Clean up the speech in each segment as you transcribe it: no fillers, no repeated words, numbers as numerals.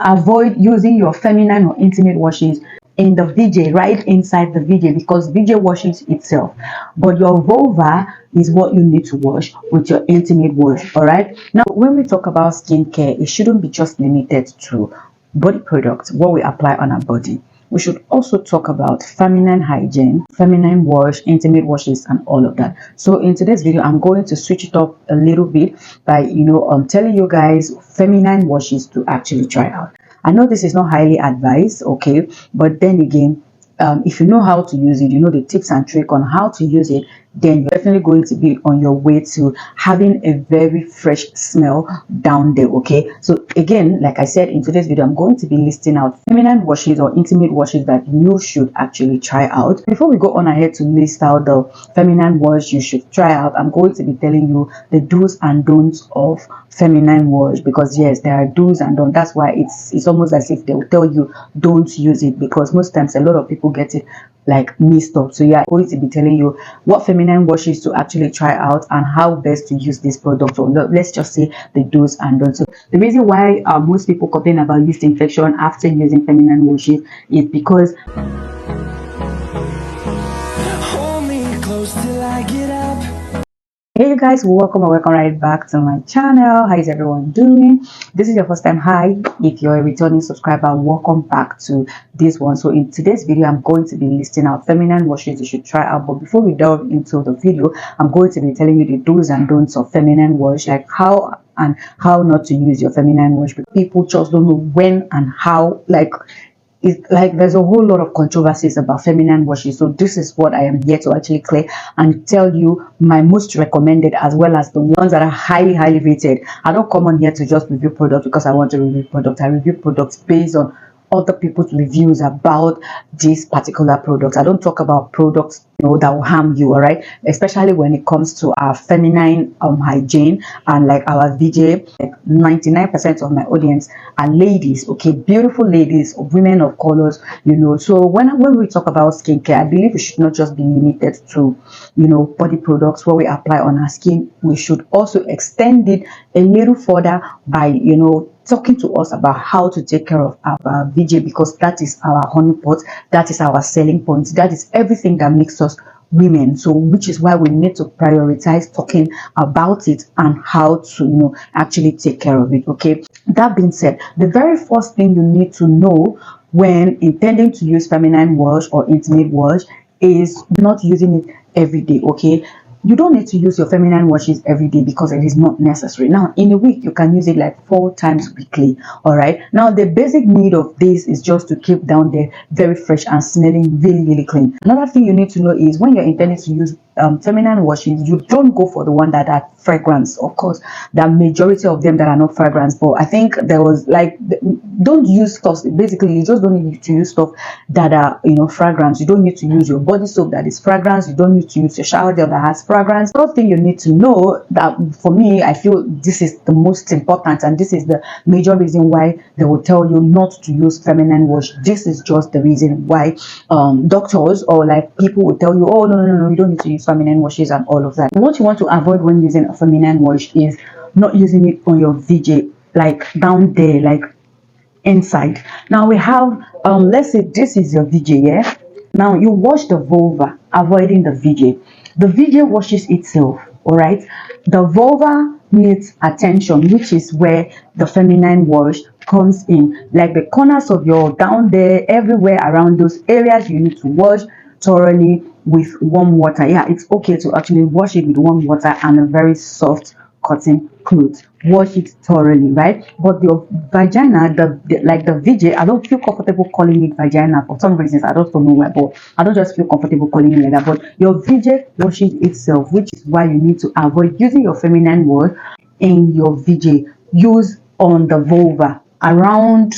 avoid using your feminine or intimate washes in the VJ, right inside the VJ, because VJ washes itself, but your vulva is what you need to wash with your intimate wash. All right, now when we talk about skincare, it shouldn't be just limited to body products, what we apply on our body. We should also talk about feminine hygiene, feminine wash, intimate washes, and all of that. So in today's video, I'm going to switch it up a little bit by telling you guys feminine washes to actually try out. I know this is not highly advised, okay, but then again, if you know how to use it, you know the tips and trick on how to use it, then you're definitely going to be on your way to having a very fresh smell down there. Okay, so again, like I said, in today's video, I'm going to be listing out feminine washes or intimate washes that you should actually try out. Before we go on ahead to list out the feminine wash you should try out, I'm going to be telling you the do's and don'ts of feminine wash, because yes, there are do's and don'ts. That's why it's almost as if they will tell you don't use it, because most times a lot of people get it like mixed up. So yeah, I'm going to be telling you what feminine washes to actually try out and how best to use this product, or let's just say the do's and don'ts. So the reason why most people complain about yeast infection after using feminine washes is because hey you guys, welcome right back to my channel. How is everyone doing? This is your first time. Hi, if you're a returning subscriber, welcome back to this one. So in today's video, I'm going to be listing out feminine washes you should try out. But before we delve into the video, I'm going to be telling you the do's and don'ts of feminine wash, like how and how not to use your feminine wash. People just don't know when and how, it's like there's a whole lot of controversies about feminine washes. So this is what I am here to actually clear and tell you my most recommended, as well as the ones that are highly rated. I don't come on here to just review products because I want to review products. I review products based on other people's reviews about this particular product. I don't talk about products that will harm you, all right, especially when it comes to our feminine hygiene and like our VJ. Like 99% of my audience are ladies, okay, beautiful ladies, women of colors, so when we talk about skincare, I believe it should not just be limited to body products what we apply on our skin. We should also extend it a little further by talking to us about how to take care of our VJ, because that is our honeypot, that is our selling point, that is everything that makes us women. So which is why we need to prioritize talking about it and how to actually take care of it. Okay, that being said, the very first thing you need to know when intending to use feminine wash or intimate wash is not using it every day. Okay, you don't need to use your feminine washes every day because it is not necessary. Now in a week you can use it like 4 times weekly. All right, now the basic need of this is just to keep down there very fresh and smelling really clean. Another thing you need to know is when you're intending to use feminine washes, you don't go for the one that are fragrance. Of course, the majority of them that are not fragrance, but I think there was don't use stuff. Basically, you just don't need to use stuff that are fragrance. You don't need to use your body soap that is fragrance. You don't need to use your shower gel that has fragrance. Another thing you need to know, that for me, I feel this is the most important, and this is the major reason why they will tell you not to use feminine wash. This is just the reason why doctors or like people will tell you, oh no, you don't need to use feminine washes and all of that. What you want to avoid when using a feminine wash is not using it on your VJ, like down there, like inside. Now we have let's say this is your VJ, yeah. Now you wash the vulva, avoiding the VJ. The VJ washes itself, all right. The vulva needs attention, which is where the feminine wash comes in. Like the corners of your down there, everywhere around those areas, you need to wash thoroughly with warm water. Yeah, it's okay to actually wash it with warm water and a very soft cotton clothes. Wash it thoroughly, right? But your vagina, the VJ, I don't feel comfortable calling it vagina for some reasons. I don't know why, but I don't just feel comfortable calling it like that. But your VJ washes itself, which is why you need to avoid using your feminine wash in your VJ. Use on the vulva around.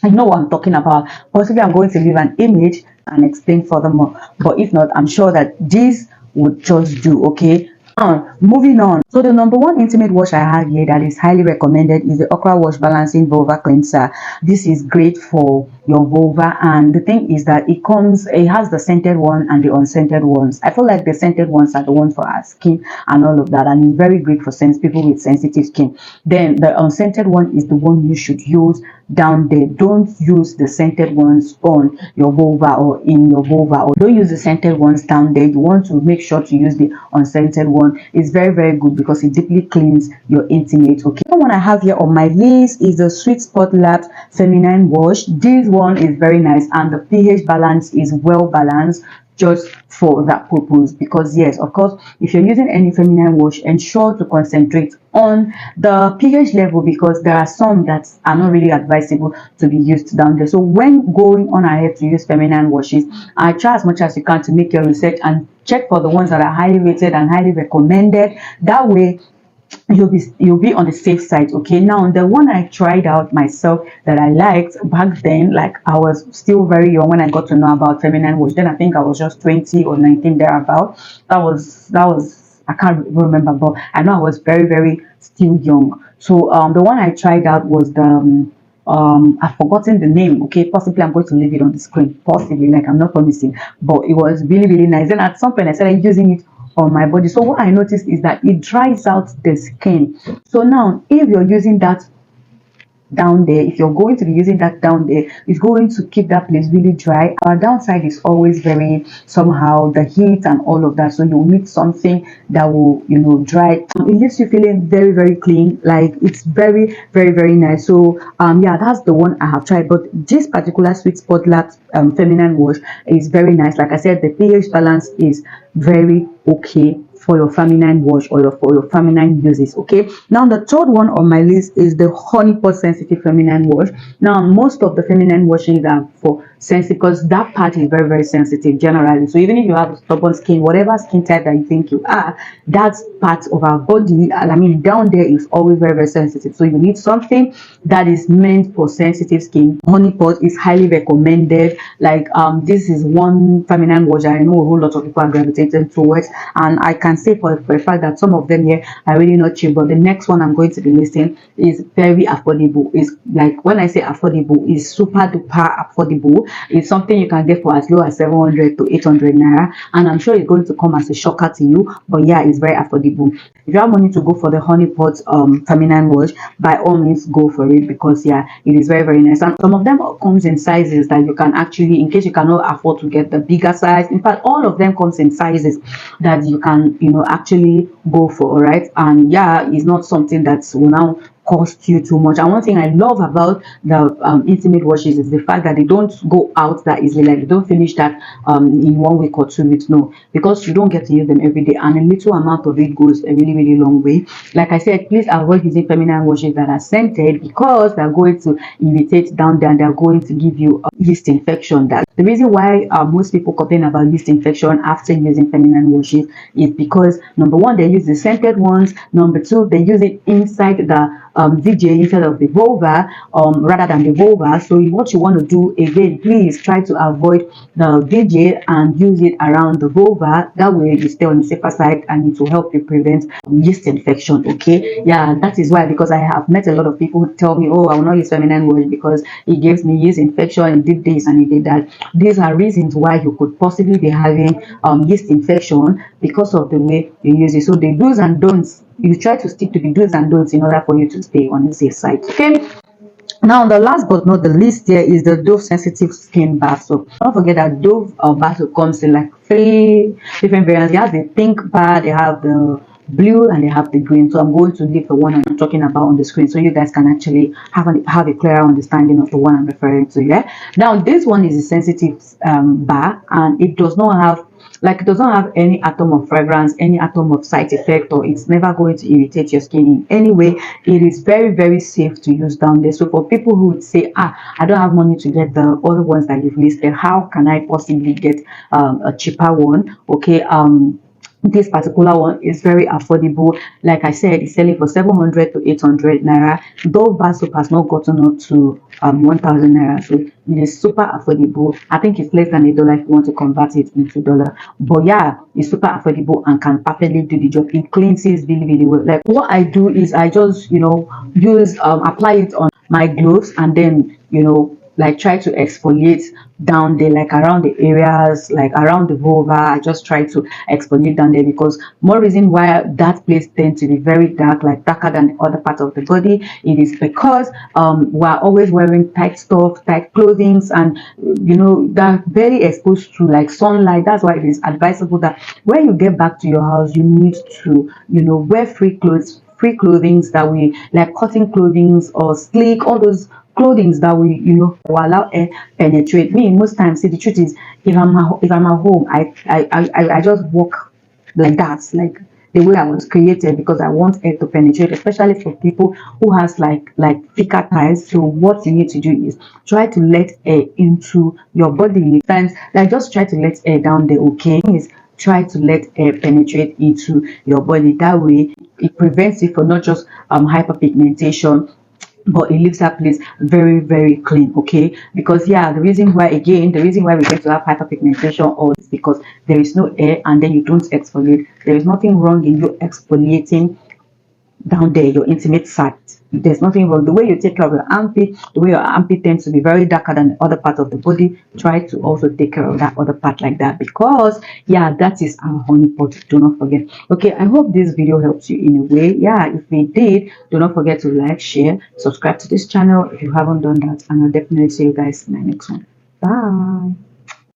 I know what I'm talking about. Possibly I'm going to leave an image and explain furthermore, but if not, I'm sure that this would just do. Okay, moving on. So the number one intimate wash I have here that is highly recommended is the Okra Wash Balancing Vulva Cleanser. This is great for your vulva. And the thing is that it has the scented one and the unscented ones. I feel like the scented ones are the ones for our skin and all of that, and it's very great for people with sensitive skin. Then the unscented one is the one you should use down there. Don't use the scented ones on your vulva or in your vulva, or don't use the scented ones down there. You want to make sure to use the unscented one. It's very, very good because it deeply cleans your intimate. Okay, the one I have here on my list is the Sweet Spot Labs Feminine Wash. This one is very nice and the pH balance is well balanced just for that purpose. Because yes, of course, if you're using any feminine wash, ensure to concentrate on the pH level, because there are some that are not really advisable to be used down there. So when going on ahead to use feminine washes, I try as much as you can to make your research and check for the ones that are highly rated and highly recommended. That way you'll be on the safe side. Okay, now the one I tried out myself that I liked back then, like I was still very young when I got to know about feminine wash. Then I think I was just 20 or 19 thereabout. That was I can't remember, but I know I was very, very still young. So the one I tried out was the I've forgotten the name. Okay, possibly I'm going to leave it on the screen, possibly, like I'm not promising, but it was really, really nice. And at some point I started using it on my body. So what I noticed is that it dries out the skin. So now if you're using that down there, if you're going to be using that down there, it's going to keep that place really dry. Our downside is always very somehow the heat and all of that, so you need something that will, you know, dry. It leaves you feeling very, very clean. Like it's very, very, very nice. So yeah, that's the one I have tried. But this particular Sweet Spot Labs feminine wash is very nice. Like I said, the pH balance is very okay for your feminine wash or for your feminine uses. Okay, now the third one on my list is the honey pot sensitive feminine wash. Now most of the feminine washes are for sensitive, because that part is very, very sensitive generally. So even if you have stubborn skin, whatever skin type that you think you are, that part of our body, I mean down there, is always very, very sensitive. So you need something that is meant for sensitive skin. Honey pot is highly recommended. Like this is one feminine wash I know a whole lot of people are gravitating towards, and I can say for a fact that some of them here are really not cheap. But the next one I'm going to be listing is very affordable. It's like, when I say affordable, it's super duper affordable. It's something you can get for as low as 700 to 800 naira, and I'm sure it's going to come as a shocker to you, but yeah, it's very affordable. If you have money to go for the honey pot feminine wash, by all means go for it, because yeah, it is very, very nice. And some of them comes in sizes that you can actually, in case you cannot afford to get the bigger size, in fact all of them comes in sizes that you can, you know, actually go for. All right, and yeah, it's not something that will now cost you too much. And one thing I love about the intimate washes is the fact that they don't go out that easily. Like, you don't finish that in 1 week or 2 weeks. No, because you don't get to use them every day, and a little amount of it goes a really, really long way. Like I said, please avoid using feminine washes that are scented, because they're going to irritate down there and they're going to give you yeast infection. That's the reason why most people complain about yeast infection after using feminine washes, is because number one, they use the scented ones. Number two, they use it inside the VJ instead of the vulva, rather than the vulva. So what you want to do, again, please try to avoid the VJ and use it around the vulva. That way you stay on the safer side, and it will help you prevent yeast infection. Okay, yeah, that is why, because I have met a lot of people who tell me, oh, I will not use feminine wash because it gives me yeast infection, and did this and it did that. These are reasons why you could possibly be having yeast infection, because of the way you use it. So the do's and don'ts, you try to stick to the do's and don'ts in order for you to stay on the safe side. Okay, now the last but not the least here is the Dove sensitive skin bath soap. Don't forget that Dove bath soap comes in like 3 different variants. They have the pink bar, they have the blue, and they have the green. So I'm going to leave the one I'm talking about on the screen, so you guys can actually have a clearer understanding of the one I'm referring to. Yeah, now this one is a sensitive bar, and it does not have, like, it does not have any atom of fragrance, any atom of side effect, or it's never going to irritate your skin in any way. It is very, very safe to use down there. So for people who would say, I don't have money to get the other ones that you've listed, how can I possibly get a cheaper one? Okay, this particular one is very affordable. Like I said, it's selling for 700 to 800 naira. Dove bar soap has not gotten up to 1000 naira, so it is super affordable. I think it's less than $1 if you want to convert it into dollar, but yeah, it's super affordable and can perfectly do the job. It cleanses really, really well. Like, what I do is I just, you know, use apply it on my gloves, and then, you know, like try to exfoliate down there, like around the areas, like around the vulva. I just try to exfoliate down there, because more reason why that place tends to be very dark, like darker than the other part of the body, it is because we're always wearing tight stuff, tight clothing, and they're very exposed to like sunlight. That's why it is advisable that when you get back to your house, you need to wear free clothings that we like, cotton clothings or sleek, all those clothings that will allow air penetrate. Me, most times, see, the truth is, if I'm at home, I just walk like that, like the way I was created, because I want air to penetrate, especially for people who has like thicker thighs. So what you need to do is try to let air into your body. Times, like, just try to let air down there, okay? Is try to let air penetrate into your body. That way it prevents it from not just hyperpigmentation, but it leaves that place very, very clean, okay? Because yeah, the reason why we get to have hyperpigmentation or is because there is no air, and then you don't exfoliate. There is nothing wrong in you exfoliating down there, your intimate side. There's nothing wrong. The way you take care of your armpit, the way your armpit tends to be very darker than the other part of the body, try to also take care of that other part like that, because yeah, that is our honey pot. Do not forget. Okay, I hope this video helps you in a way. Yeah, if it did, do not forget to like, share, subscribe to this channel if you haven't done that, and I'll definitely see you guys in my next one. Bye.